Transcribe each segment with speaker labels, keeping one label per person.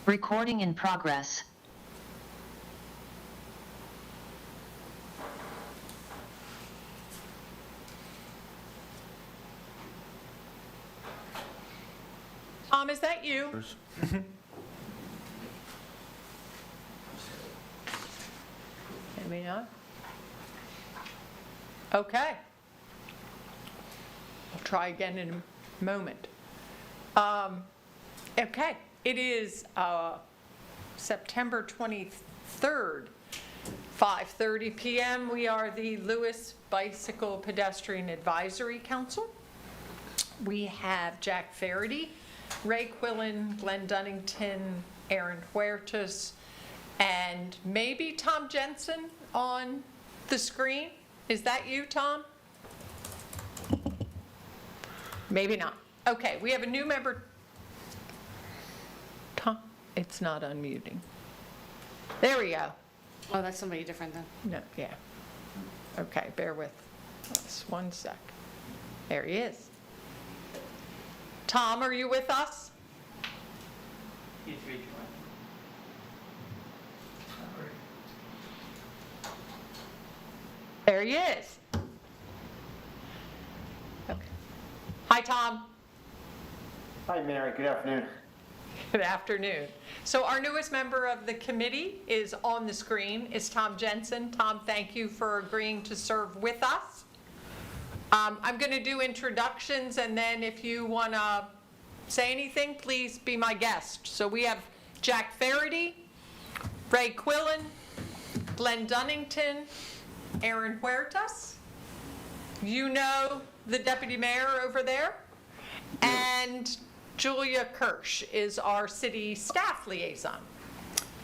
Speaker 1: Recording in progress.
Speaker 2: Tom, is that you? Maybe not. Okay. I'll try again in a moment. Okay, it is September 23rd, 5:30 p.m. We are the Lewes Bicycle Pedestrian Advisory Council. We have Jack Faraday, Ray Quillen, Glenn Dunnington, Aaron Huertas, and maybe Tom Jensen on the screen. Is that you, Tom? Maybe not. Okay, we have a new member. Tom, it's not unmuting. There we go.
Speaker 3: Oh, that's somebody different then.
Speaker 2: No, yeah. Okay, bear with us 1 sec. There he is. Tom, are you with us? There he is. Okay. Hi, Tom.
Speaker 4: Hi, Mary. Good afternoon.
Speaker 2: Good afternoon. So our newest member of the committee is on the screen, is Tom Jensen. Tom, thank you for agreeing to serve with us. I'm going to do introductions, and then if you want to say anything, please be my guest. So we have Jack Faraday, Ray Quillen, Glenn Dunnington, Aaron Huertas. You know the deputy mayor over there. And Julia Kirsch is our city staff liaison.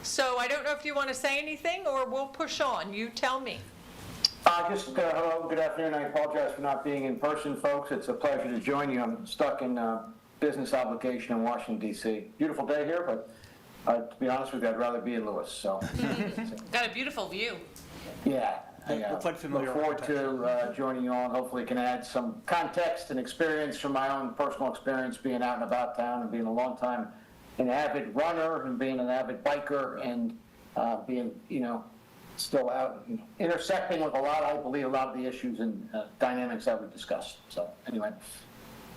Speaker 2: So I don't know if you want to say anything or we'll push on. You tell me.
Speaker 4: Hello, good afternoon. I apologize for not being in person, folks. It's a pleasure to join you. I'm stuck in business obligation in Washington, D.C. Beautiful day here, but to be honest with you, I'd rather be in Lewes. So,
Speaker 3: Got a beautiful view.
Speaker 4: yeah. I
Speaker 5: Looks like familiar
Speaker 4: look forward
Speaker 5: architecture.
Speaker 4: to joining you all, and hopefully can add some context and experience from my own personal experience being out and about town and being a long time an avid runner and being an avid biker and being, still out and intersecting with I believe, a lot of the issues and dynamics that we've discussed. So anyway.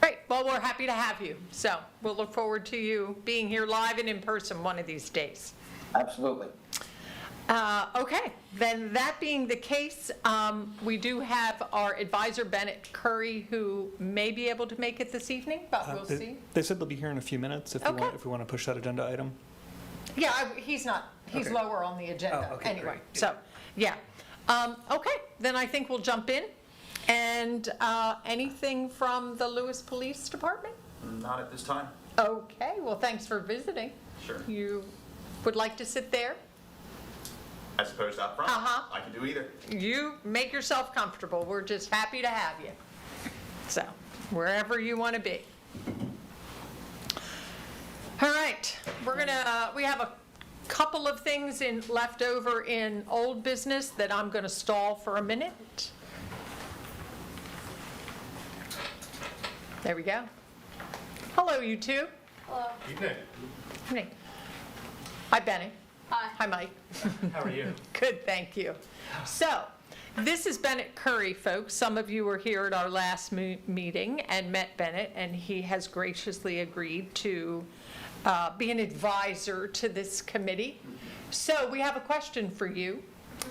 Speaker 2: Great. Well, we're happy to have you. So we'll look forward to you being here live and in person one of these days.
Speaker 4: Absolutely.
Speaker 2: Okay, then that being the case, we do have our advisor, Bennett Curry, who may be able to make it this evening, but we'll see.
Speaker 5: They said they'll be here in a few minutes if we want to push that agenda item.
Speaker 2: Yeah, he's not, he's
Speaker 5: Okay.
Speaker 2: lower on the agenda
Speaker 5: Oh, okay,
Speaker 2: anyway.
Speaker 5: great.
Speaker 2: So, yeah. Okay, then I think we'll jump in. And anything from the Lewes Police Department?
Speaker 6: Not at this time.
Speaker 2: Okay, well, thanks for visiting.
Speaker 6: Sure.
Speaker 2: You would like to sit there?
Speaker 6: I suppose up front. I can do either.
Speaker 2: You make yourself comfortable. We're just happy to have you. So, wherever you want to be. All right, we have a couple of things left over in old business that I'm going to stall for a minute. There we go. Hello, you two.
Speaker 3: Hello.
Speaker 6: Evening.
Speaker 2: Hey. Hi, Benny.
Speaker 3: Hi.
Speaker 2: Hi, Mike.
Speaker 6: How are you?
Speaker 2: Good, thank you. So, this is Bennett Curry, folks. Some of you were here at our last meeting and met Bennett, and he has graciously agreed to be an advisor to this committee. So, we have a question for you,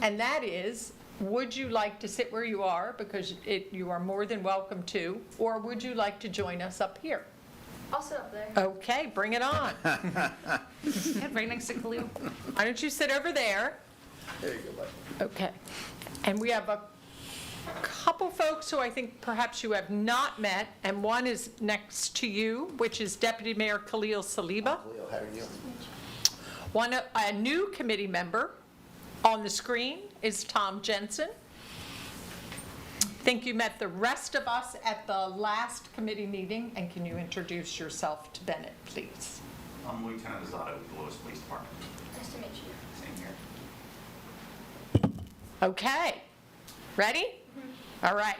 Speaker 2: and that is, would you like to sit where you are, because you are more than welcome to, or would you like to join us up here?
Speaker 3: I'll sit up there.
Speaker 2: Okay, bring it on.
Speaker 3: Right next to Khalil.
Speaker 2: Why don't you sit over there?
Speaker 5: There you go, bud.
Speaker 2: Okay. And we have a couple folks who I think perhaps you have not met, and one is next to you, which is Deputy Mayor Khalil Saliba.
Speaker 5: How are you?
Speaker 2: A new committee member on the screen is Tom Jensen. I think you met the rest of us at the last committee meeting, and can you introduce yourself to Bennett, please?
Speaker 6: I'm Lieutenant Azzato with the Lewes Police Department.
Speaker 3: Nice to meet you.
Speaker 6: Same here.
Speaker 2: Okay. Ready? All right.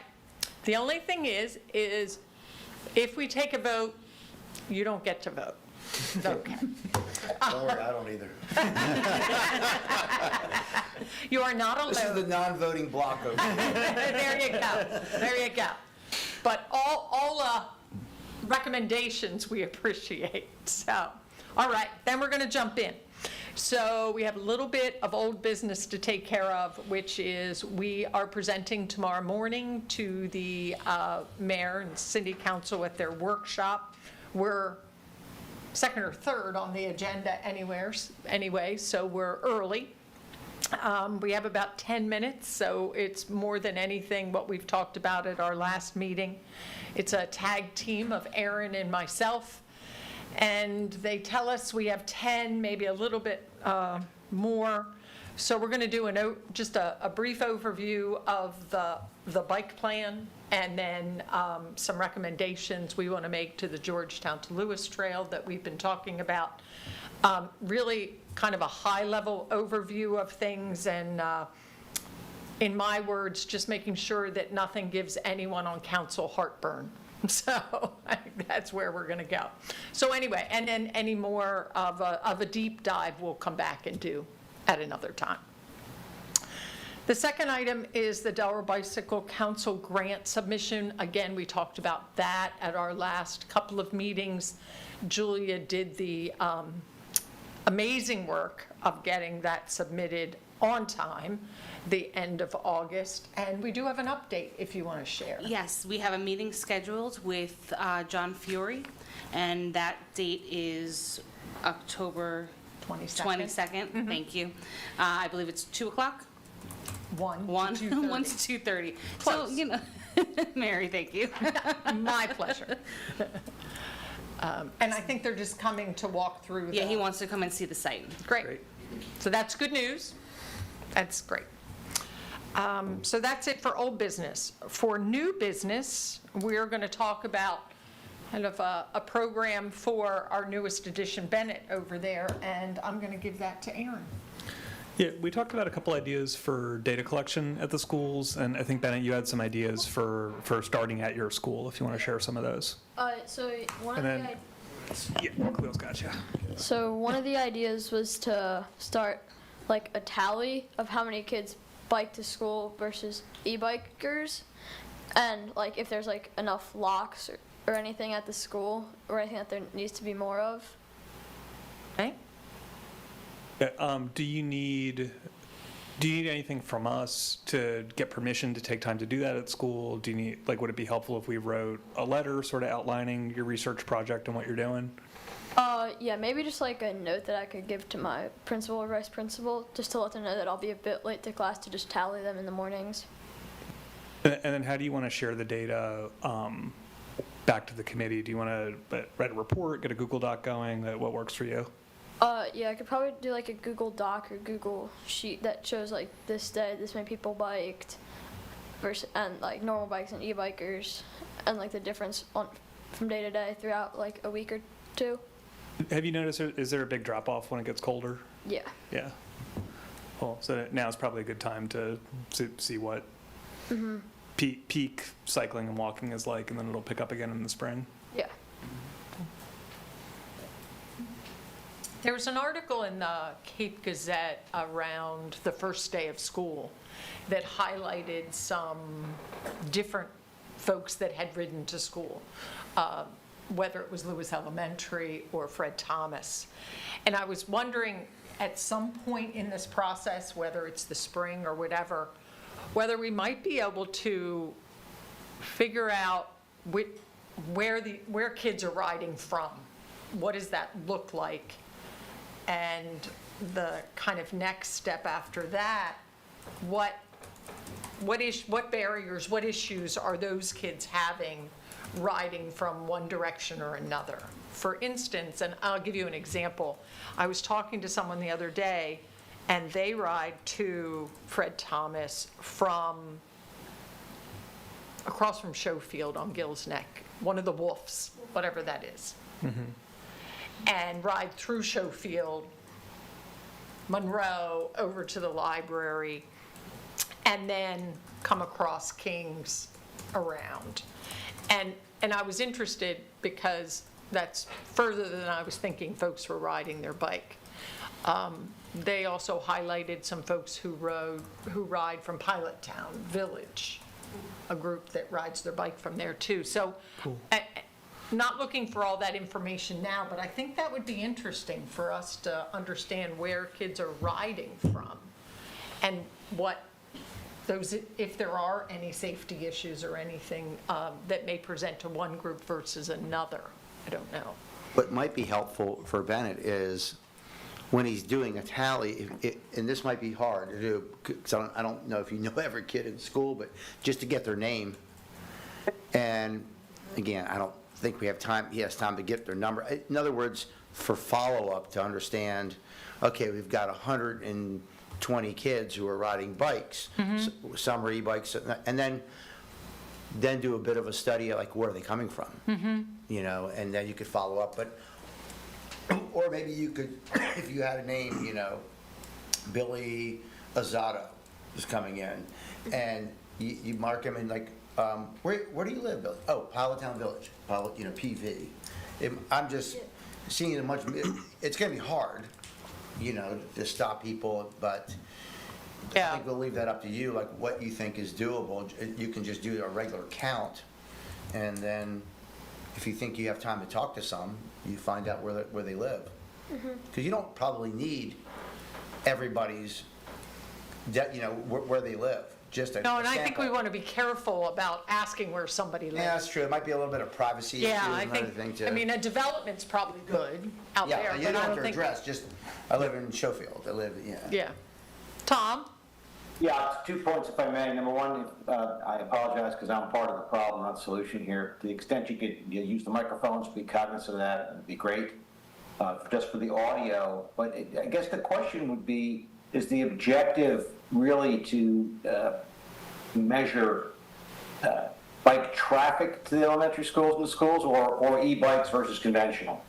Speaker 2: The only thing is if we take a vote, you don't get to vote. Okay.
Speaker 1: Don't worry, I don't either.
Speaker 2: You are not alone.
Speaker 1: This is the non-voting block over here.
Speaker 2: There you go, there you go. But all recommendations we appreciate, so. All right, then we're gonna jump in. So we have a little bit of old business to take care of, which is we are presenting tomorrow morning to the mayor and city council at their workshop. We're second or third on the agenda anyway, so we're early. We have about 10 minutes, so it's more than anything what we've talked about at our last meeting. It's a tag team of Aaron and myself, and they tell us we have 10, maybe a little bit more. So we're going to do just a brief overview of the bike plan, and then some recommendations we want to make to the Georgetown to Lewes Trail that we've been talking about. Really kind of a high-level overview of things, and in my words, just making sure that nothing gives anyone on council heartburn. So I think that's where we're going to go. So anyway, and then any more of a deep dive we'll come back and do at another time. The second item is the Delaware Bicycle Council Grant submission. Again, we talked about that at our last couple of meetings. Julia did the amazing work of getting that submitted on time, the end of August, and we do have an update if you want to share.
Speaker 7: Yes, we have a meeting scheduled with John Fury, and that date is October 22nd. Thank you. I believe it's 2 o'clock?
Speaker 2: 1
Speaker 7: 1
Speaker 2: to 2:30.
Speaker 7: 1 to 2:30.
Speaker 2: Close.
Speaker 7: So, you know, Mary, thank you.
Speaker 2: My pleasure. And I think they're just coming to walk through.
Speaker 7: Yeah, he wants to come and see the site.
Speaker 2: Great. So that's good news. That's great. So that's it for old business. For new business, we're going to talk about kind of a program for our newest addition, Bennett, over there, and I'm going to give that to Aaron.
Speaker 5: Yeah, we talked about a couple ideas for data collection at the schools, and I think, Bennett, you had some ideas for starting at your school, if you want to share some of those.
Speaker 8: So one
Speaker 5: And
Speaker 8: of
Speaker 5: then-
Speaker 8: the
Speaker 5: Yeah, Cleo's got you.
Speaker 8: so one of the ideas was to start like a tally of how many kids bike to school versus e-bikers, and like if there's like enough locks or anything at the school or anything that there needs to be more of.
Speaker 2: Okay?
Speaker 5: Do you need anything from us to get permission to take time to do that at school? Do you need, like, would it be helpful if we wrote a letter sort of outlining your research project and what you're doing?
Speaker 8: Yeah, maybe just like a note that I could give to my principal or vice principal, just to let them know that I'll be a bit late to class to just tally them in the mornings.
Speaker 5: And then how do you want to share the data back to the committee? Do you want to write a report, get a Google Doc going? What works for you?
Speaker 8: Yeah, I could probably do like a Google Doc or Google Sheet that shows like this day, this many people biked, versus and like normal bikes and e-bikers, and like the difference from day to day throughout like a week or two.
Speaker 5: Have you noticed, is there a big drop off when it gets colder?
Speaker 8: Yeah.
Speaker 5: Yeah. Well, so now is probably a good time to see what peak cycling and walking is like, and then it'll pick up again in the spring.
Speaker 8: Yeah.
Speaker 2: There was an article in the Cape Gazette around the first day of school that highlighted some different folks that had ridden to school, whether it was Lewes Elementary or Fred Thomas. And I was wondering, at some point in this process, whether it's the spring or whatever, whether we might be able to figure out where kids are riding from. What does that look like? And the kind of next step after that, what barriers, what issues are those kids having riding from one direction or another? For instance, and I'll give you an example, I was talking to someone the other day, and they ride to Fred Thomas from across from Schofield on Gill's Neck, one of the Wolves, whatever that is. And ride through Schofield, Monroe, over to the library, and then come across Kings around. And I was interested because that's further than I was thinking folks were riding their bike. They also highlighted some folks who ride from Pilot Town Village, a group that rides their bike from there too. So, not looking for all that information now, but I think that would be interesting for us to understand where kids are riding from and what those, if there are any safety issues or anything that may present to one group versus another. I don't know.
Speaker 1: What might be helpful for Bennett is when he's doing a tally, and this might be hard to do, because I don't know if you know every kid in school, but just to get their name. And again, I don't think he has time to get their number. In other words, for follow-up to understand, okay, we've got 120 kids who are riding bikes. Some are e-bikes, and then do a bit of a study of like where are they coming from, you know, and then you could follow up. But or maybe you could, if you had a name, you know, Billy Azzato is coming in, and you mark him in like, where do you live, Billy? Oh, Pilot Town Village, you know, PV. I'm just seeing it much. It's going to be hard, you know, to stop people, but.
Speaker 2: Yeah.
Speaker 1: I think we'll leave that up to you, like what you think is doable. You can just do a regular count, and then if you think you have time to talk to some, you find out where they live. Because you don't probably need everybody's, you know, where they live. Just a
Speaker 2: No, and I think
Speaker 1: sample.
Speaker 2: we want to be careful about asking where somebody lives.
Speaker 1: Yeah, that's true. It might be a little bit of privacy issues
Speaker 2: Yeah, I
Speaker 1: and other thing
Speaker 2: think,
Speaker 1: too.
Speaker 2: I mean, a development's probably good out there,
Speaker 1: Yeah, you
Speaker 2: but
Speaker 1: don't
Speaker 2: I
Speaker 1: have
Speaker 2: don't
Speaker 1: to
Speaker 2: think.
Speaker 1: address, just, I live in Schofield.
Speaker 2: Yeah. Tom?
Speaker 4: Yeah, 2 points if I may. Number one, I apologize because I'm part of the problem, not the solution here. To the extent you could use the microphones, be cognizant of that, it'd be great, just for the audio. But I guess the question would be, is the objective really to measure bike traffic to the elementary schools and the schools, or e-bikes versus conventional?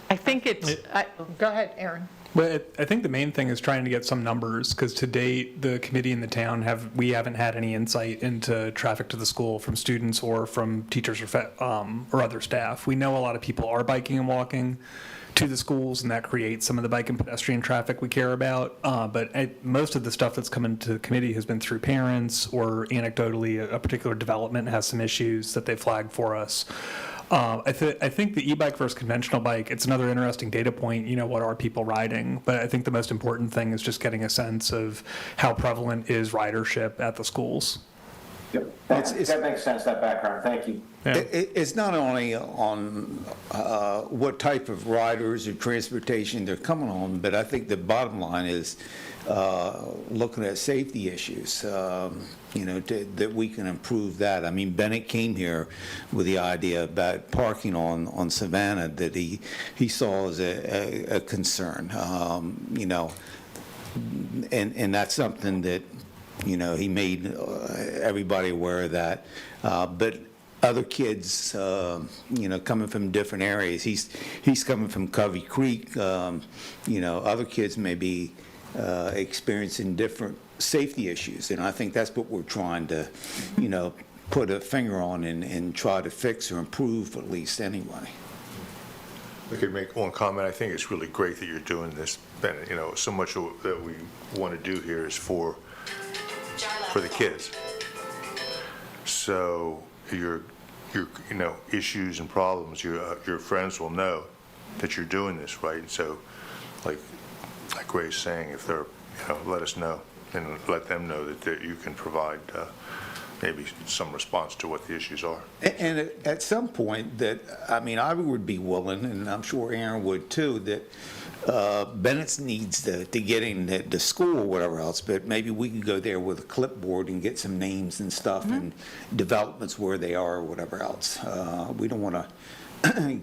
Speaker 2: I think it's, go ahead, Aaron.
Speaker 5: Well, I think the main thing is trying to get some numbers, because to date, the committee and the town we haven't had any insight into traffic to the school from students or from teachers or other staff. We know a lot of people are biking and walking to the schools, and that creates some of the bike and pedestrian traffic we care about. But most of the stuff that's come into the committee has been through parents, or anecdotally, a particular development has some issues that they flagged for us. I think the e-bike versus conventional bike, it's another interesting data point, you know, what are people riding? But I think the most important thing is just getting a sense of how prevalent is ridership at the schools.
Speaker 4: Yep. That makes sense, that background. Thank you.
Speaker 5: Yeah.
Speaker 9: It's not only on what type of riders or transportation they're coming on, but I think the bottom line is looking at safety issues, you know, that we can improve that. I mean, Bennett came here with the idea about parking on Savannah that he saw as a concern, you know, and that's something that, you know, he made everybody aware of that. But other kids, you know, coming from different areas, he's coming from Covey Creek, you know, other kids may be experiencing different safety issues. And I think that's what we're trying to, you know, put a finger on and try to fix or improve at least anyway.
Speaker 10: We could make one comment. I think it's really great that you're doing this, Bennett. You know, so much that we want to do here is for the kids. So your you know, issues and problems, your friends will know that you're doing this, right? And so, like Ray's saying, if they're, you know, let us know and let them know that you can provide maybe some response to what the issues are.
Speaker 9: And at some point that, I mean, I would be willing, and I'm sure Aaron would too, that Bennett needs to get in the school or whatever else, but maybe we can go there with a clipboard and get some names and stuff and developments where they are or whatever else. We don't want to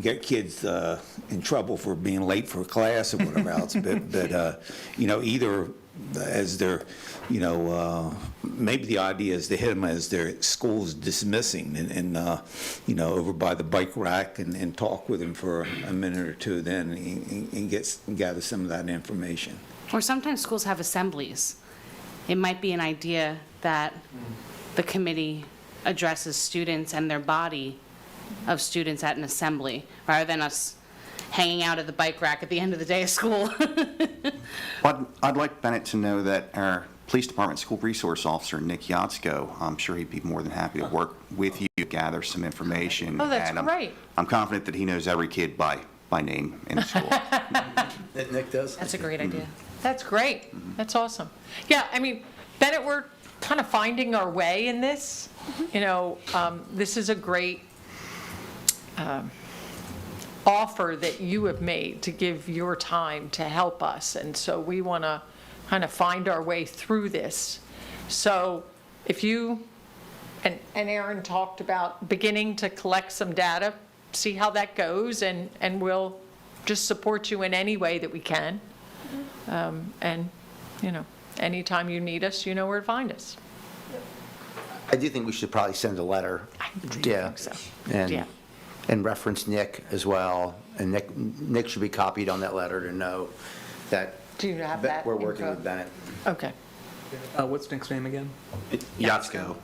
Speaker 9: get kids in trouble for being late for class or whatever else, but you know, either as they're, you know, maybe the idea is to hit them as their school's dismissing and you know, over by the bike rack and talk with them for a minute or two then and gather some of that information.
Speaker 7: Or sometimes schools have assemblies. It might be an idea that the committee addresses students and their body of students at an assembly, rather than us hanging out at the bike rack at the end of the day of school.
Speaker 11: I'd like Bennett to know that our Police Department School Resource Officer, Nick Yatsko, I'm sure he'd be more than happy to work with you, gather some information.
Speaker 2: Oh, that's
Speaker 11: and
Speaker 2: great.
Speaker 11: I'm confident that he knows every kid by name in the school.
Speaker 1: That Nick does?
Speaker 7: That's a great idea.
Speaker 2: That's great. That's awesome. Yeah, I mean, Bennett, we're kind of finding our way in this. You know, this is a great offer that you have made to give your time to help us. And so we want to kind of find our way through this. So if you, and Aaron talked about beginning to collect some data, see how that goes, and we'll just support you in any way that we can. And, you know, anytime you need us, you know where to find us.
Speaker 1: I do think we should probably send a letter.
Speaker 2: I
Speaker 1: Yeah.
Speaker 2: think so.
Speaker 1: And,
Speaker 2: Yeah.
Speaker 1: and reference Nick as well. And Nick should be copied on that letter to know that
Speaker 2: Do you have that
Speaker 1: we're working
Speaker 2: info?
Speaker 1: with Bennett.
Speaker 2: Okay.
Speaker 5: What's Nick's name again?
Speaker 11: Yatsko.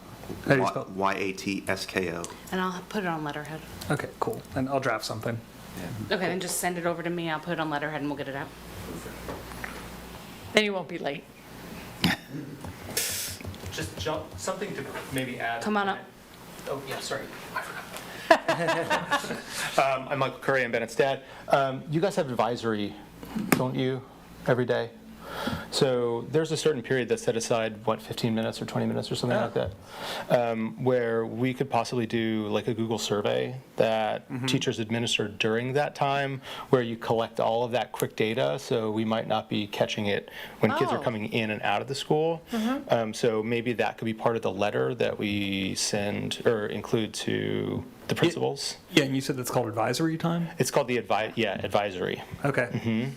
Speaker 5: How do you spell it?
Speaker 11: Y-A-T-S-K-O.
Speaker 7: And I'll put it on letterhead.
Speaker 5: Okay, cool. And I'll draft something.
Speaker 7: Okay, then just send it over to me, I'll put it on letterhead and we'll get it out.
Speaker 2: Then you won't be late.
Speaker 5: Just something to maybe add.
Speaker 7: Come on up.
Speaker 5: Oh, yeah, sorry. I forgot. I'm Michael Curry, I'm Bennett's dad. You guys have advisory, don't you, every day? So there's a certain period that's set aside, 15 minutes or 20 minutes or something like that, where we could possibly do like a Google survey that teachers administer during that time, where you collect all of that quick data, so we might not be catching it when kids are
Speaker 2: Oh.
Speaker 5: coming in and out of the school. So maybe that could be part of the letter that we send or include to the principals. Yeah, and you said that's called advisory time? It's called the advisory. Okay.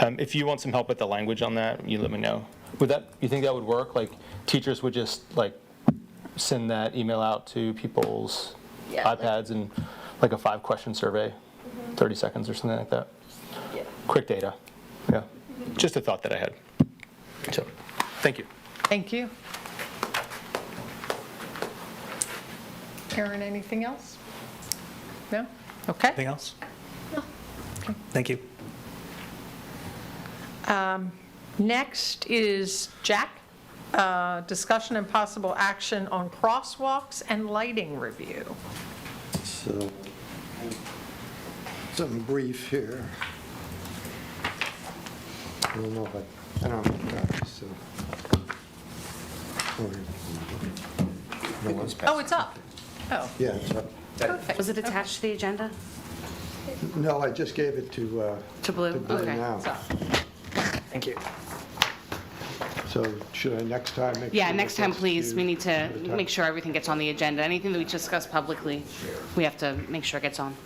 Speaker 5: If you want some help with the language on that, you let me know. You think that would work? Like, teachers would just, like, send that email out to people's iPads and, like, a 5-question survey, 30 seconds or something like that?
Speaker 8: Yeah.
Speaker 5: Quick data, yeah. Just a thought that I had. So, thank you.
Speaker 2: Thank you. Aaron, anything else? No? Okay.
Speaker 5: Anything else? No. Thank you.
Speaker 2: Next is Jack, discussion and possible action on crosswalks and lighting review.
Speaker 12: So, something brief here. I don't know if I don't have copies, so. No one's
Speaker 2: Oh, it's up. Oh,
Speaker 12: Yeah, it's up.
Speaker 2: perfect.
Speaker 7: Was it attached to the agenda?
Speaker 12: No, I just gave it to
Speaker 7: To Blue? Okay.
Speaker 12: now.
Speaker 2: It's up.
Speaker 5: Thank you.
Speaker 12: So should I next time make
Speaker 7: Yeah,
Speaker 12: sure
Speaker 7: next
Speaker 12: that
Speaker 7: time,
Speaker 12: gets
Speaker 7: please, we need to
Speaker 12: at a time?
Speaker 7: make sure everything gets on the agenda. Anything that we discuss publicly, we have to make sure it gets on.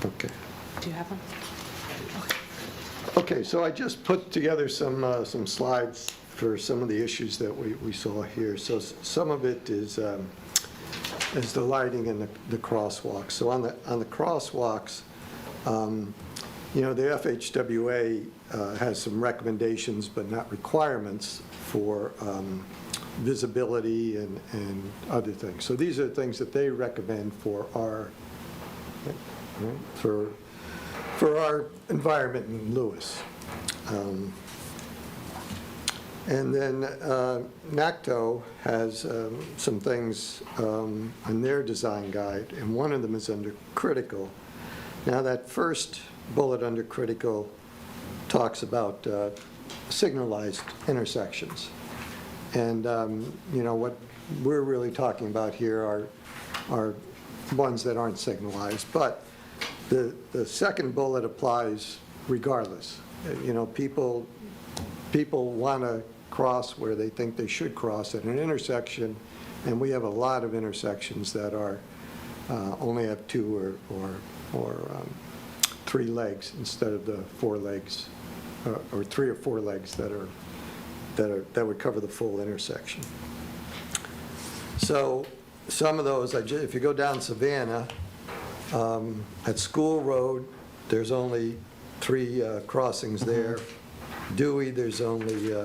Speaker 12: Okay.
Speaker 7: Do you have one?
Speaker 12: Okay, so I just put together some slides for some of the issues that we saw here. So some of it is the lighting and the crosswalks. So on the crosswalks, you know, the FHWA has some recommendations but not requirements for visibility and other things. So these are things that they recommend for our environment in Lewes. And then NACTO has some things in their design guide, and one of them is under critical. Now, that first bullet under critical talks about signalized intersections. And, you know, what we're really talking about here are ones that aren't signalized. But the second bullet applies regardless. You know, people want to cross where they think they should cross at an intersection, and we have a lot of intersections that are only have 2 or 3 legs instead of the 4 legs, or 3 or 4 legs that would cover the full intersection. So some of those, if you go down Savannah, at School Road, there's only 3 crossings there. Dewey, there's only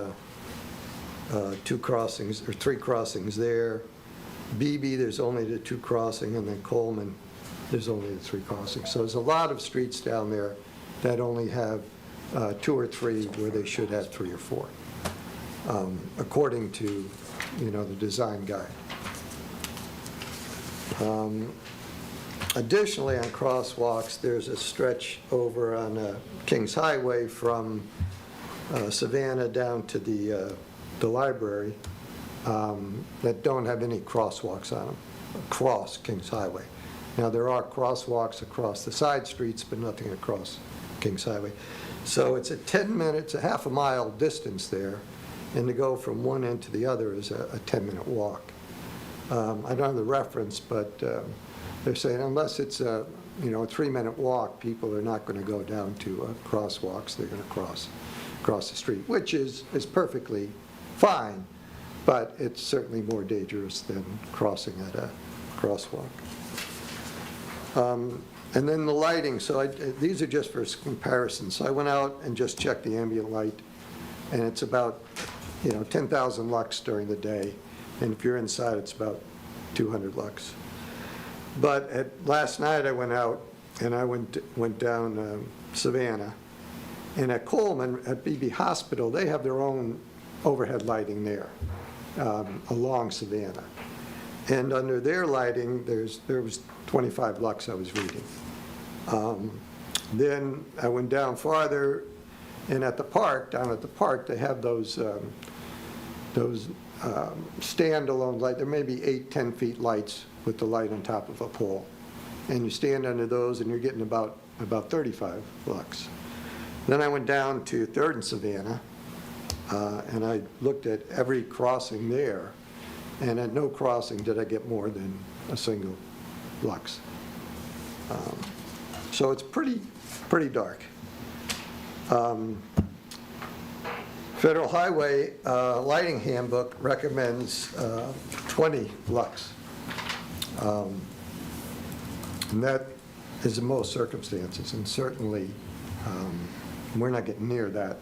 Speaker 12: 2 crossings, or 3 crossings there. Beebe, there's only the 2 crossing, and then Coleman, there's only the 3 crossings. So there's a lot of streets down there that only have 2 or 3 where they should have 3 or 4, according to, the design guide. Additionally, on crosswalks, there's a stretch over on Kings Highway from Savannah down to the library that don't have any crosswalks on them, across Kings Highway. Now, there are crosswalks across the side streets, but nothing across Kings Highway. So it's a 10-minute, it's a half a mile distance there, and to go from one end to the other is a 10-minute walk. I don't have the reference, but they're saying unless it's a 3-minute walk, people are not going to go down to crosswalks. They're going to cross the street, which is perfectly fine, but it's certainly more dangerous than crossing at a crosswalk. And then the lighting, so these are just for comparison. So I went out and just checked the ambient light, and it's about 10,000 lux during the day, and if you're inside, it's about 200 lux. But last night I went out, and I went down Savannah, and at Coleman, at Beebe Hospital, they have their own overhead lighting there along Savannah. And under their lighting, there was 25 lux I was reading. Then I went down farther, and at the park, down at the park, they have those standalone light. There may be 8, 10 feet lights with the light on top of a pole. And you stand under those, and you're getting about 35 lux. Then I went down to 3rd and Savannah, and I looked at every crossing there, and at no crossing did I get more than a single lux. So it's pretty dark. Federal Highway Lighting Handbook recommends 20 lux. And that is in most circumstances, and certainly we're not getting near that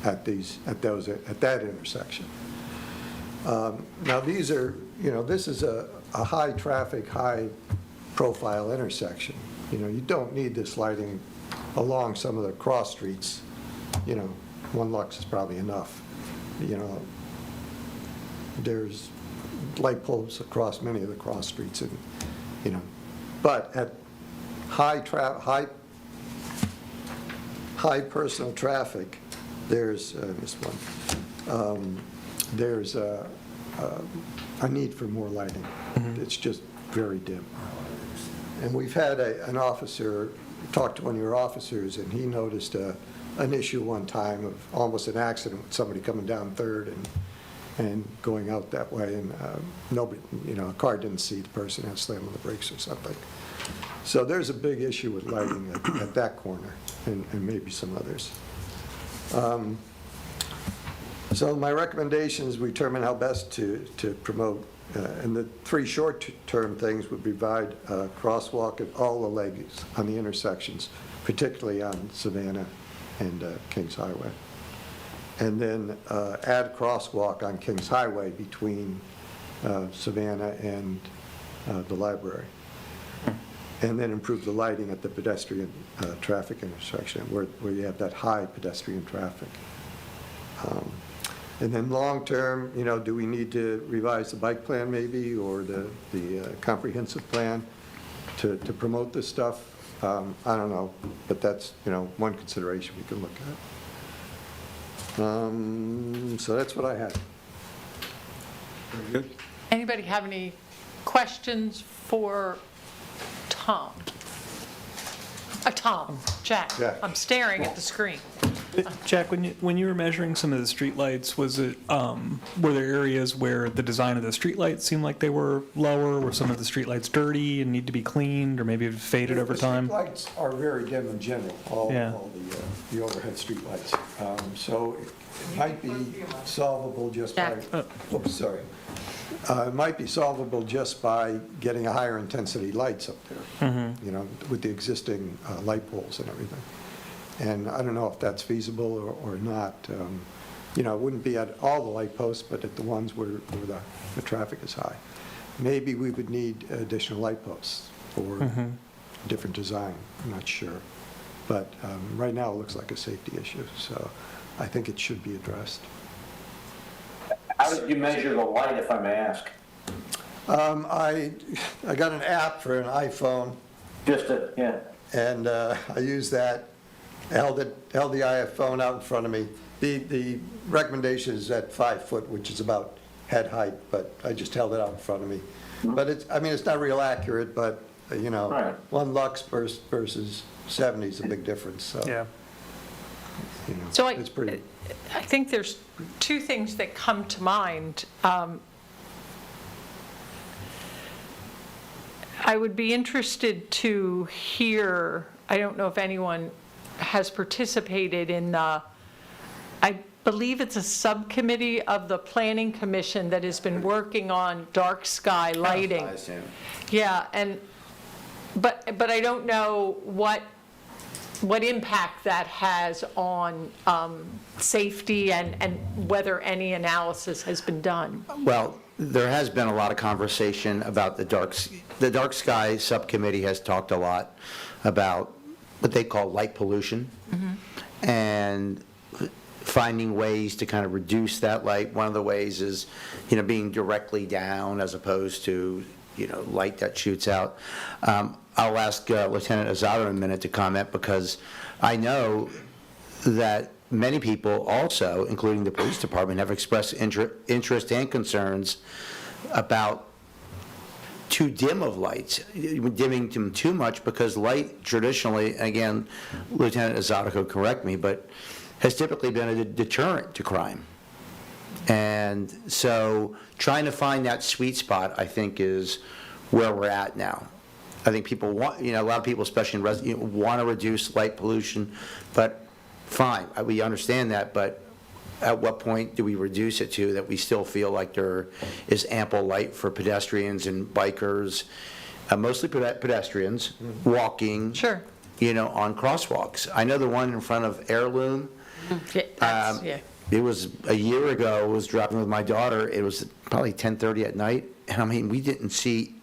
Speaker 12: at that intersection. Now these are, this is a high traffic, high profile intersection. You don't need this lighting along some of the cross streets. 1 lux is probably enough. There's light poles across many of the cross streets, and but at high personal traffic, there's this one. There's a need for more lighting. It's just very dim. And we've had an officer talk to one of your officers, and he noticed an issue one time of almost an accident with somebody coming down 3rd and going out that way, and nobody, a car didn't see the person and slammed on the brakes or something. So there's a big issue with lighting at that corner, and maybe some others. So my recommendation is we determine how best to promote, and the 3 short-term things would provide a crosswalk at all the legs on the intersections, particularly on Savannah and Kings Highway. And then add a crosswalk on Kings Highway between Savannah and the library. And then improve the lighting at the pedestrian traffic intersection where you have that high pedestrian traffic. And then long-term, do we need to revise the bike plan maybe, or the comprehensive plan to promote this stuff? I don't know, but that's, one consideration we can look at. So that's what I had.
Speaker 9: Very good.
Speaker 2: Anybody have any questions for Tom? Jack. I'm staring at the screen.
Speaker 5: Jack, when you were measuring some of the streetlights, were there areas where the design of the streetlights seemed like they were lower? Were some of the streetlights dirty and need to be cleaned, or maybe have faded over time?
Speaker 12: The streetlights are very dim in general, all the overhead streetlights. So it might be solvable just by, oops, sorry. It might be solvable just by getting a higher intensity lights up there, with the existing light poles and everything. And I don't know if that's feasible or not. It wouldn't be at all the light posts, but at the ones where the traffic is high. maybe we would need additional light posts or different design, I'm not sure. But right now, it looks like a safety issue, so I think it should be addressed.
Speaker 4: How did you measure the light, if I may ask?
Speaker 12: I got an app for an iPhone,
Speaker 4: Yeah.
Speaker 12: and I used that, held the iPhone out in front of me. The recommendation is at 5 foot, which is about head height, but I just held it out in front of me. But it's not real accurate, but,
Speaker 4: Right.
Speaker 12: 1 lux versus 70 is a big difference, so.
Speaker 5: Yeah.
Speaker 2: So
Speaker 12: It's pretty.
Speaker 2: I think there's two things that come to mind. I would be interested to hear, I don't know if anyone has participated in I believe it's a subcommittee of the Planning Commission that has been working on dark sky lighting. Yeah, but I don't know what impact that has on safety and whether any analysis has been done.
Speaker 1: Well, there has been a lot of conversation about the dark sky subcommittee has talked a lot about what they call light pollution and finding ways to kind of reduce that light. One of the ways is, being directly down as opposed to, light that shoots out. I'll ask Lieutenant Azzaro in a minute to comment, because I know that many people also, including the police department, have expressed interest and concerns about too dim of lights, dimming them too much, because light traditionally, again, Lieutenant Azzaro could correct me, but has typically been a deterrent to crime. And so trying to find that sweet spot, I think, is where we're at now. I think people want, a lot of people, especially in want to reduce light pollution, but fine, we understand that, but at what point do we reduce it to that we still feel like there is ample light for pedestrians and bikers, mostly pedestrians, walking,
Speaker 2: Sure.
Speaker 1: On crosswalks? I know the one in front of Heirloom,
Speaker 2: Yeah.
Speaker 1: it was a year ago, I was driving with my daughter, it was probably 10:30 at night, and we didn't see,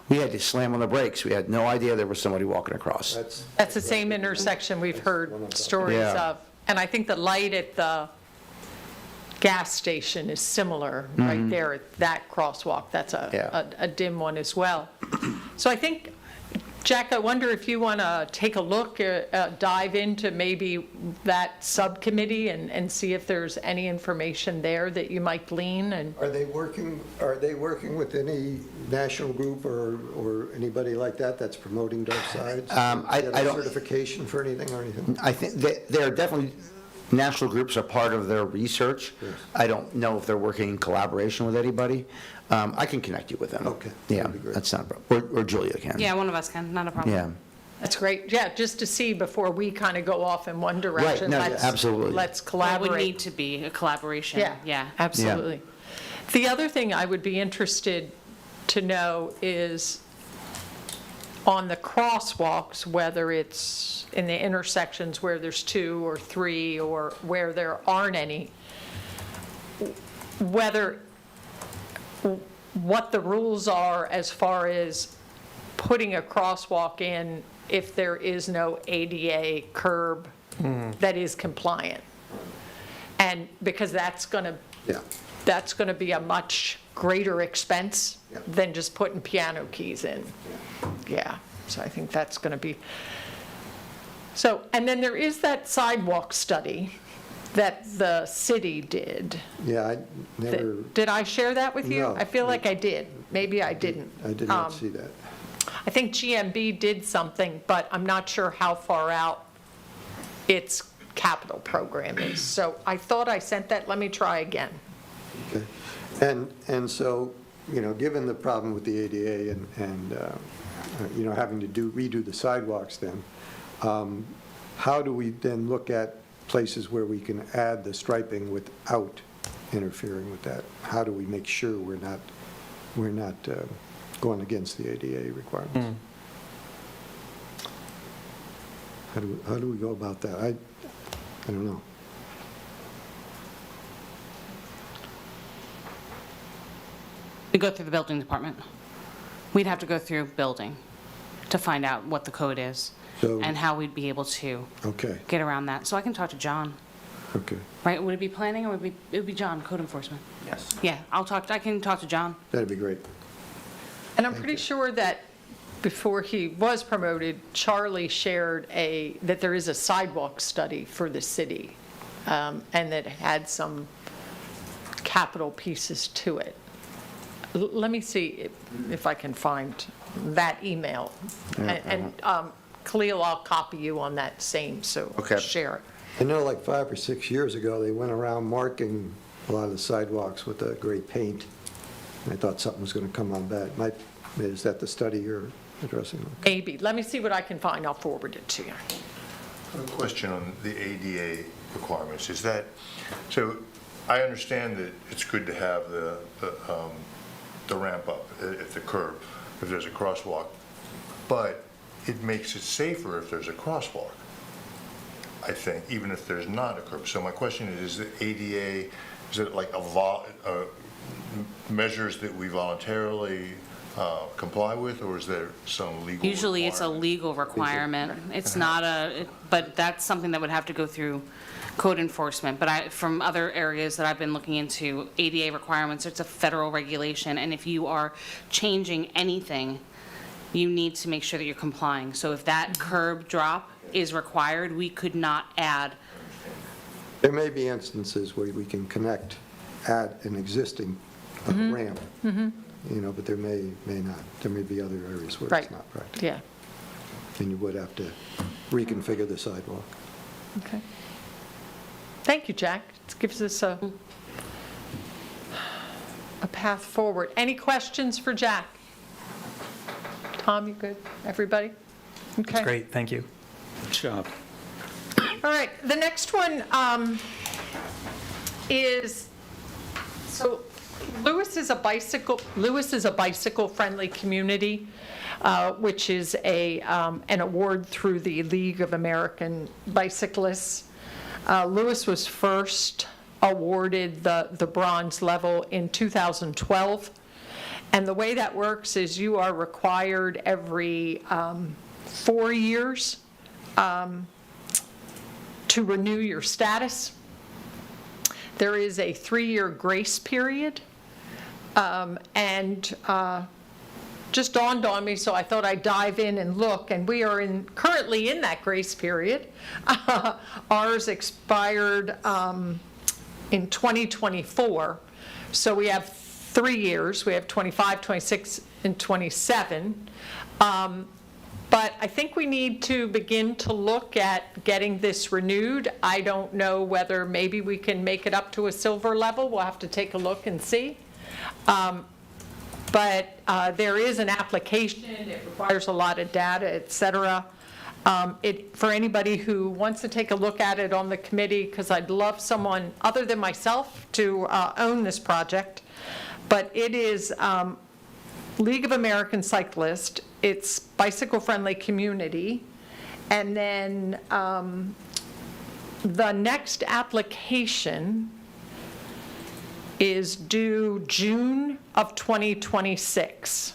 Speaker 1: we had to slam on the brakes. We had no idea there was somebody walking across.
Speaker 2: That's the same intersection we've heard stories
Speaker 1: Yeah.
Speaker 2: of. And I think the light at the gas station is similar, right there at that crosswalk. That's a dim one as well. So I think, Jack, I wonder if you want to take a look, dive into maybe that subcommittee and see if there's any information there that you might glean. And
Speaker 12: Are they working with any national group or anybody like that that's promoting dark sides?
Speaker 1: I
Speaker 12: Get a
Speaker 1: don't-
Speaker 12: certification for anything or anything?
Speaker 1: I think they're definitely, national groups are part of their research.
Speaker 12: Yes.
Speaker 1: I don't know if they're working in collaboration with anybody. I can connect you with them.
Speaker 12: Okay,
Speaker 1: Yeah,
Speaker 12: that'd be great.
Speaker 1: that's not a problem. Or Julia can.
Speaker 7: Yeah, one of us can, not a problem.
Speaker 1: Yeah.
Speaker 2: that's great. Yeah, just to see before we kind of go off in one direction.
Speaker 1: no,
Speaker 2: Let's-
Speaker 1: absolutely.
Speaker 2: Let's
Speaker 7: That
Speaker 2: collaborate.
Speaker 7: would need to be a collaboration, yeah.
Speaker 2: Absolutely. The other thing I would be interested to know is on the crosswalks, whether it's in the intersections where there's 2 or 3 or where there aren't any, what the rules are as far as putting a crosswalk in if there is no ADA curb that is compliant. And because that's going to be a much greater expense than just putting piano keys in. Yeah, so I think that's going to be, so, and then there is that sidewalk study that the city did.
Speaker 12: Yeah, I never,
Speaker 2: Did I share that with you?
Speaker 12: No.
Speaker 2: I feel like I did. Maybe I didn't.
Speaker 12: I did not see that.
Speaker 2: I think GMB did something, but I'm not sure how far out its capital program is. So I thought I sent that. Let me try again.
Speaker 12: Okay. And so, given the problem with the ADA and having to redo the sidewalks then, how do we then look at places where we can add the striping without interfering with that? How do we make sure we're not going against the ADA requirements? How do we go about that? I don't know.
Speaker 7: We go through the building department. We'd have to go through building to find out what the code is
Speaker 12: So-
Speaker 7: and how we'd be able to
Speaker 12: Okay,
Speaker 7: get around that. So I can talk to John,
Speaker 12: okay.
Speaker 7: right? Would it be planning or it would be John, code enforcement?
Speaker 11: Yes.
Speaker 7: Yeah, I can talk to John.
Speaker 12: That'd be great.
Speaker 2: And I'm pretty sure that before he was promoted, Charlie shared that there is a sidewalk study for the city, and that had some capital pieces to it. Let me see if I can find that email. And Khalil, I'll copy you on that same, so
Speaker 1: Okay.
Speaker 2: share it.
Speaker 12: I know like 5 or 6 years ago, they went around marking a lot of the sidewalks with a gray paint. And I thought something was going to come on that. Is that the study you're addressing?
Speaker 2: Maybe. Let me see what I can find. I'll forward it to you.
Speaker 10: A question on the ADA requirements, is that, so I understand that it's good to have the ramp up at the curb if there's a crosswalk, but it makes it safer if there's a crosswalk, I think, even if there's not a curb. So my question is the ADA, is it like measures that we voluntarily comply with, or is there some legal
Speaker 7: Usually it's a
Speaker 10: requirement?
Speaker 7: legal requirement. It's not but that's something that would have to go through code enforcement. But from other areas that I've been looking into, ADA requirements, it's a federal regulation, and if you are changing anything, you need to make sure that you're complying. So if that curb drop is required, we could not add.
Speaker 12: There may be instances where we can add an existing ramp, but there may not. There may be other areas where
Speaker 2: Right.
Speaker 12: it's not practical.
Speaker 2: Yeah.
Speaker 12: And you would have to reconfigure the sidewalk.
Speaker 2: Okay. Thank you, Jack. It gives us a path forward. Any questions for Jack? Tom, you good? Everybody? Okay.
Speaker 5: That's great, thank you.
Speaker 9: Good job.
Speaker 2: All right, the next one is, so Lewes is a bicycle-friendly community, which is an award through the League of American Bicyclists. Lewes was first awarded the bronze level in 2012. And the way that works is you are required every 4 years to renew your status. There is a 3-year grace period. And just dawned on me, so I thought I'd dive in and look, and we are currently in that grace period. Ours expired in 2024, so we have 3 years. We have 25, 26, and 27. But I think we need to begin to look at getting this renewed. I don't know whether maybe we can make it up to a silver level. We'll have to take a look and see. But there is an application. It requires a lot of data, et cetera. For anybody who wants to take a look at it on the committee, because I'd love someone other than myself to own this project. But it is League of American Cyclists. It's bicycle-friendly community. And then the next application is due June of 2026.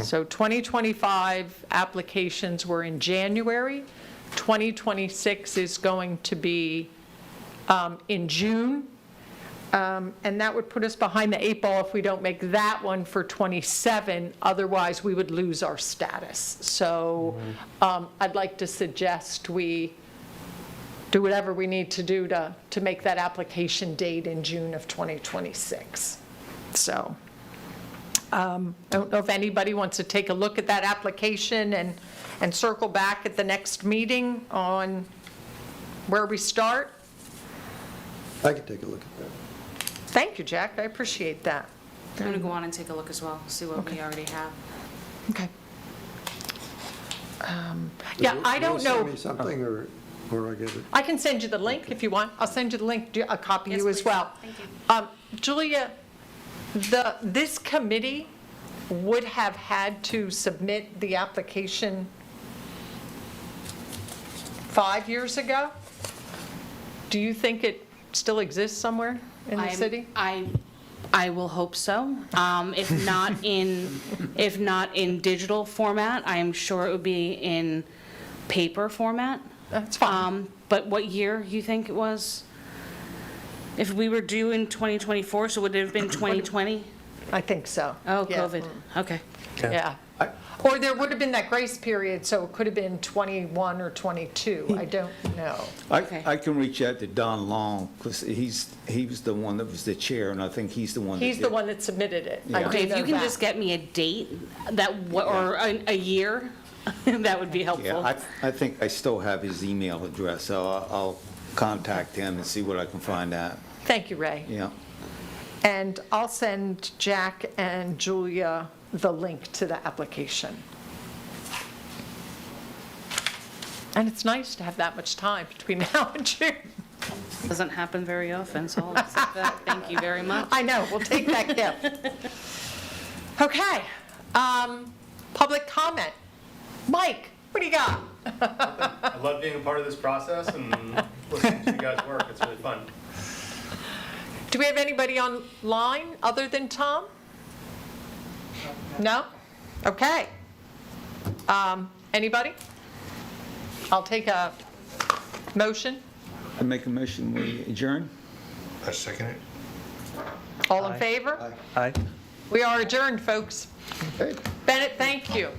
Speaker 2: So 2025 applications were in January. 2026 is going to be in June. And that would put us behind the 8 ball if we don't make that one for 27. Otherwise, we would lose our status. So I'd like to suggest we do whatever we need to do to make that application date in June of 2026. So I don't know if anybody wants to take a look at that application and circle back at the next meeting on where we start.
Speaker 12: I could take a look at that.
Speaker 2: Thank you, Jack. I appreciate that.
Speaker 7: I'm going to go on and take a look as well, see what we already have.
Speaker 2: Okay. Yeah, I don't know.
Speaker 12: Will you send me something, or I get it?
Speaker 2: I can send you the link if you want. I'll send you the link, a copy
Speaker 7: Yes,
Speaker 2: you as
Speaker 7: please.
Speaker 2: well.
Speaker 7: Thank you.
Speaker 2: Julia, this committee would have had to submit the application 5 years ago? Do you think it still exists somewhere in the city?
Speaker 7: I will hope so. If not in digital format, I am sure it would be in paper format.
Speaker 2: That's fine.
Speaker 7: But what year you think it was? If we were due in 2024, so would it have been 2020?
Speaker 2: I think so.
Speaker 7: Oh,
Speaker 2: Yeah.
Speaker 7: COVID. Okay.
Speaker 2: Yeah. Or there would have been that grace period, so it could have been 21 or 22. I don't know.
Speaker 7: Okay.
Speaker 9: I can reach out to Don Long, because he was the one that was the chair, and I think he's the one that
Speaker 2: He's the
Speaker 9: did-
Speaker 2: one that submitted it. I
Speaker 9: Yeah.
Speaker 2: do
Speaker 7: Okay, if
Speaker 2: know
Speaker 7: you can
Speaker 2: that.
Speaker 7: just get me a date or a year, that would be helpful.
Speaker 9: Yeah, I think I still have his email address, so I'll contact him and see what I can find out.
Speaker 2: Thank you, Ray.
Speaker 9: Yeah.
Speaker 2: And I'll send Jack and Julia the link to the application. And it's nice to have that much time between now and June.
Speaker 7: Doesn't happen very often, so I'll accept that. Thank you very much.
Speaker 2: I know, we'll take that gift. Okay, public comment. Mike, what do you got?
Speaker 13: I love being a part of this process and listening to you guys work. It's really fun.
Speaker 2: Do we have anybody online other than Tom? No? Okay. Anybody? I'll take a motion.
Speaker 9: I make a motion, we adjourn?
Speaker 10: I second it.
Speaker 2: All in favor?
Speaker 5: Aye.
Speaker 2: We are adjourned, folks.
Speaker 12: Okay.
Speaker 2: Bennett, thank you.